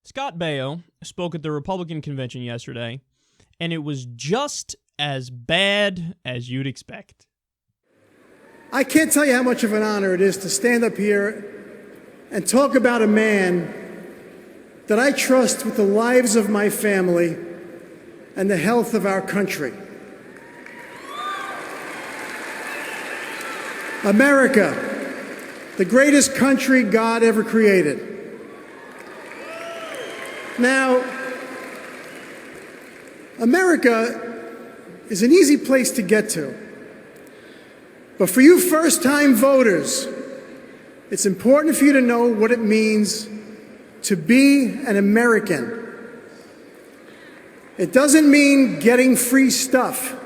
Scott Baio spoke at the Republican convention yesterday, and it was just as bad as you'd expect. I can't tell you how much of an honor it is to stand up here and talk about a man that I trust with the lives of my family and the health of our country. America, the greatest country God ever created. Now, America is an easy place to get to. But for you first-time voters, it's important for you to know what it means to be an American. It doesn't mean getting free stuff.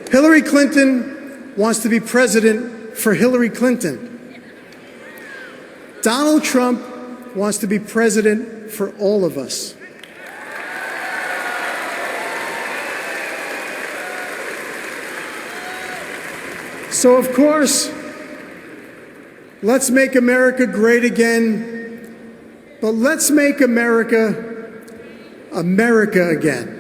Hillary Clinton wants to be president for Hillary Clinton. Donald Trump wants to be president for all of us. So, of course, let's make America great again, but let's make America America again.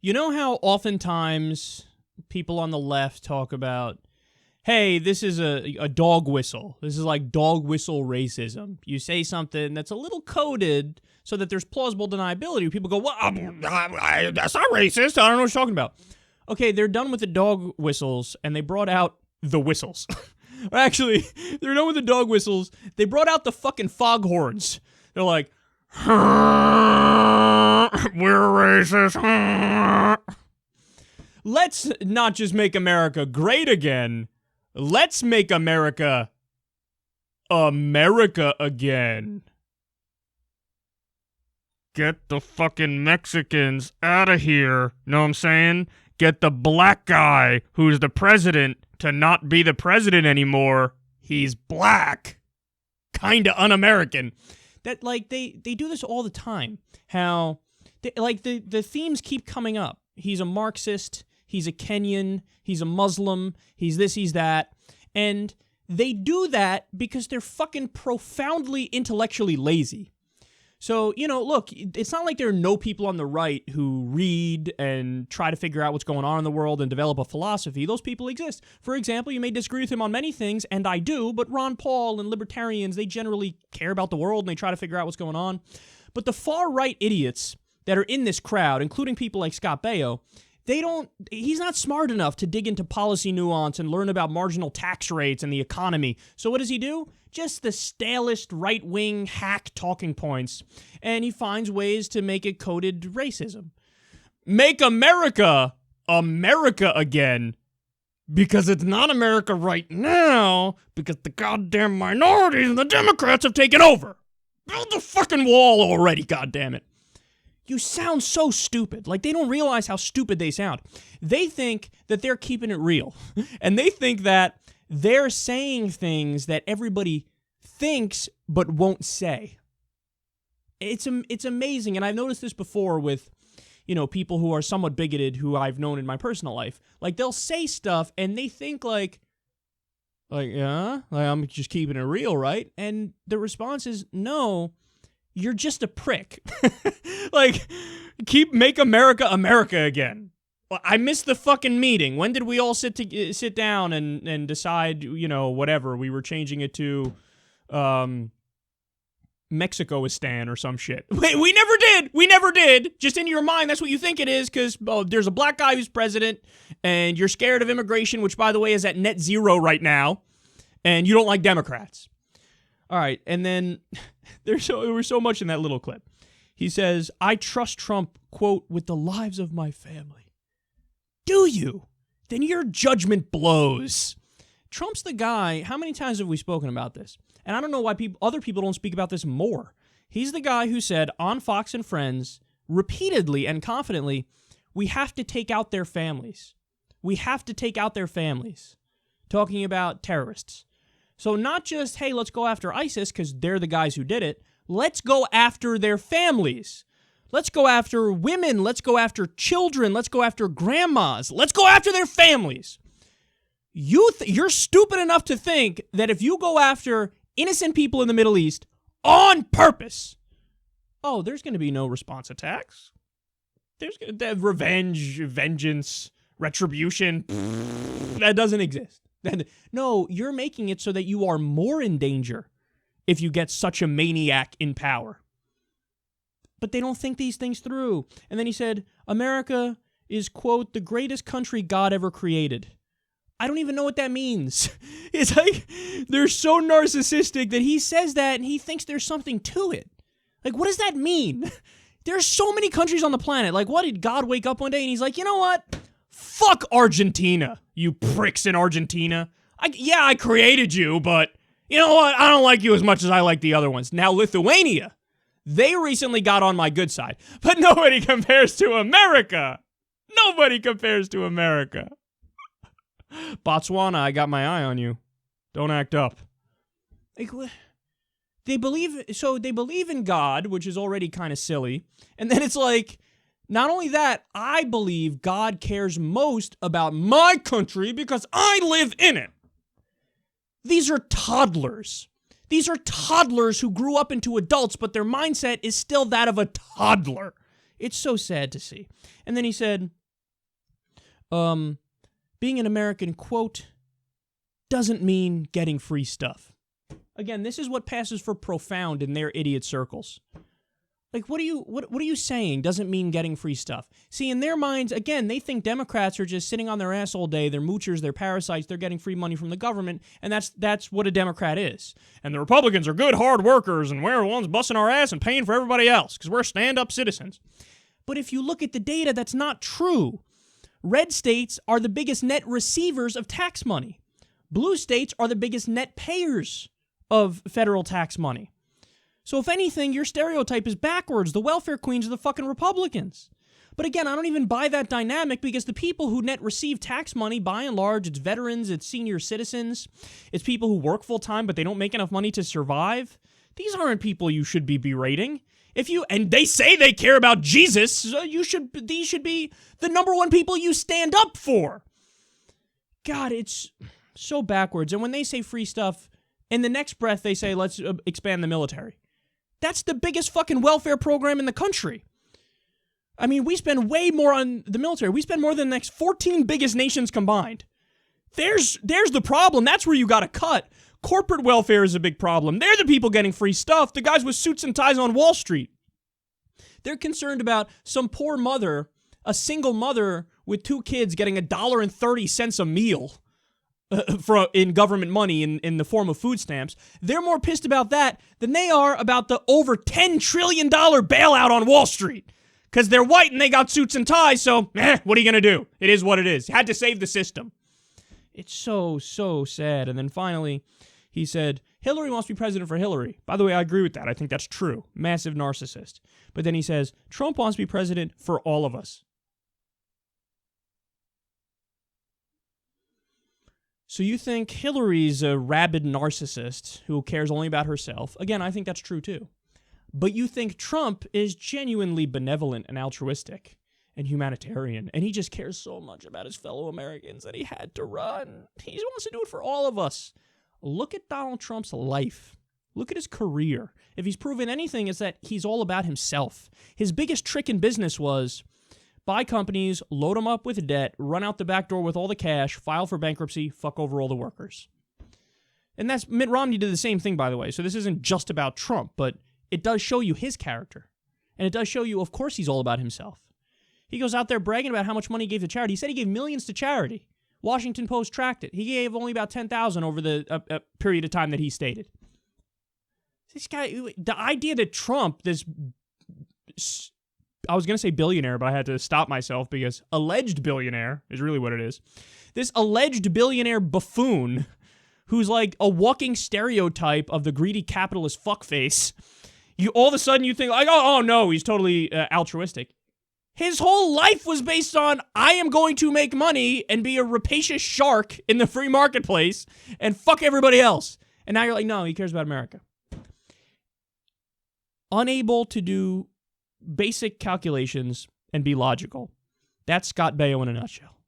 You know how oftentimes people on the left talk about, hey, this is a dog whistle. This is like dog whistle racism. You say something that's a little coded so that there's plausible deniability. People go, well, that's not racist. I don't know what you're talking about. Okay, they're done with the dog whistles, and they brought out the whistles. Actually, they're done with the dog whistles. They brought out the fucking foghorns. They're like, we're racist. Let's not just make America great again. Let's make America America again. Get the fucking Mexicans out of here. Know what I'm saying? Get the black guy who's the president to not be the president anymore. He's black. Kinda un-American. That, like, they do this all the time. How, the themes keep coming up. He's a Marxist. He's a Kenyan. He's a Muslim. He's this, he's that. And they do that because they're fucking profoundly intellectually lazy. So, you know, look, it's not like there are no people on the right who read and try to figure out what's going on in the world and develop a philosophy. Those people exist. For example, you may disagree with him on many things, and I do, but Ron Paul and libertarians, they generally care about the world and they try to figure out what's going on. But the far-right idiots that are in this crowd, including people like Scott Baio, he's not smart enough to dig into policy nuance and learn about marginal tax rates and the economy. So what does he do? Just the stalest right-wing hack talking points, and he finds ways to make it coded racism. Make America America again, because it's not America right now, because the goddamn minorities and the Democrats have taken over. Build the fucking wall already, goddammit. You sound so stupid. Like, they don't realize how stupid they sound. They think that they're keeping it real. And they think that they're saying things that everybody thinks but won't say. It's amazing. And I've noticed this before with, you know, people who are somewhat bigoted who I've known in my personal life. Like, they'll say stuff and they think like, yeah, like, I'm just keeping it real, right? And the response is, no, you're just a prick. Like, make America America again. I missed the fucking meeting. When did we all sit down and decide, you know, whatever, we were changing it to Mexicoistan or some shit. Wait, we never did. We never did. Just in your mind, that's what you think it is, because there's a black guy who's president, and you're scared of immigration, which, by the way, is at net zero right now, and you don't like Democrats. All right, and then there was so much in that little clip. He says, I trust Trump, quote, with the lives of my family. Do you? Then your judgment blows. Trump's the guy, how many times have we spoken about this? And I don't know why other people don't speak about this more. He's the guy who said on Fox and Friends, repeatedly and confidently, we have to take out their families. We have to take out their families. Talking about terrorists. So not just, hey, let's go after ISIS because they're the guys who did it. Let's go after their families. Let's go after women. Let's go after children. Let's go after grandmas. Let's go after their families. You're stupid enough to think that if you go after innocent people in the Middle East on purpose, oh, there's going to be no response attacks. There's revenge, vengeance, retribution. That doesn't exist. No, you're making it so that you are more in danger if you get such a maniac in power. But they don't think these things through. And then he said, America is, quote, the greatest country God ever created. I don't even know what that means. It's like, they're so narcissistic that he says that and he thinks there's something to it. Like, what does that mean? There's so many countries on the planet. Like, what did God wake up one day and he's like, you know what? Fuck Argentina, you pricks in Argentina. I created you, but you know what? I don't like you as much as I like the other ones. Now, Lithuania, they recently got on my good side, but nobody compares to America. Nobody compares to America. Botswana, I got my eye on you. Don't act up. Like, they believe in God, which is already kind of silly. And then it's like, not only that, I believe God cares most about my country because I live in it. These are toddlers. These are toddlers who grew up into adults, but their mindset is still that of a toddler. It's so sad to see. And then he said, being an American, quote, doesn't mean getting free stuff. Again, this is what passes for profound in their idiot circles. Like, what are you saying doesn't mean getting free stuff? See, in their minds, again, they think Democrats are just sitting on their ass all day. They're moochers, they're parasites, they're getting free money from the government, and that's what a Democrat is. And the Republicans are good, hard workers, and we're the ones busting our ass and paying for everybody else, because we're stand-up citizens. But if you look at the data, that's not true. Red states are the biggest net receivers of tax money. Blue states are the biggest net payers of federal tax money. So if anything, your stereotype is backwards. The welfare queens are the fucking Republicans. But again, I don't even buy that dynamic because the people who net receive tax money, by and large, it's veterans, it's senior citizens, it's people who work full-time but they don't make enough money to survive. These aren't people you should be berating. And they say they care about Jesus, so these should be the number one people you stand up for. God, it's so backwards. And when they say free stuff, in the next breath they say, let's expand the military. That's the biggest fucking welfare program in the country. I mean, we spend way more on the military. We spend more than the next 14 biggest nations combined. There's the problem. That's where you gotta cut. Corporate welfare is a big problem. They're the people getting free stuff, the guys with suits and ties on Wall Street. They're concerned about some poor mother, a single mother with 2 kids getting $1.30 a meal in government money in the form of food stamps. They're more pissed about that than they are about the over $10 trillion bailout on Wall Street. Because they're white and they got suits and ties, so what are you going to do? It is what it is. Had to save the system. It's so sad. And then finally, he said, Hillary wants to be president for Hillary. By the way, I agree with that. I think that's true. Massive narcissist. But then he says, Trump wants to be president for all of us. So you think Hillary's a rabid narcissist who cares only about herself. Again, I think that's true too. But you think Trump is genuinely benevolent and altruistic and humanitarian, and he just cares so much about his fellow Americans that he had to run. He wants to do it for all of us. Look at Donald Trump's life. Look at his career. If he's proven anything, it's that he's all about himself. His biggest trick in business was buy companies, load them up with debt, run out the back door with all the cash, file for bankruptcy, fuck over all the workers. And that's Mitt Romney did the same thing, by the way. So this isn't just about Trump, but it does show you his character. And it does show you, of course, he's all about himself. He goes out there bragging about how much money he gave to charity. He said he gave millions to charity. Washington Post tracked it. He gave only about $10,000 over the period of time that he stated. This guy, the idea that Trump, this, I was going to say billionaire, but I had to stop myself because alleged billionaire is really what it is. This alleged billionaire buffoon who's like a walking stereotype of the greedy capitalist fuckface. All of a sudden you think like, oh no, he's totally altruistic. His whole life was based on, I am going to make money and be a rapacious shark in the free marketplace and fuck everybody else. And now you're like, no, he cares about America. Unable to do basic calculations and be logical. That's Scott Baio in a nutshell.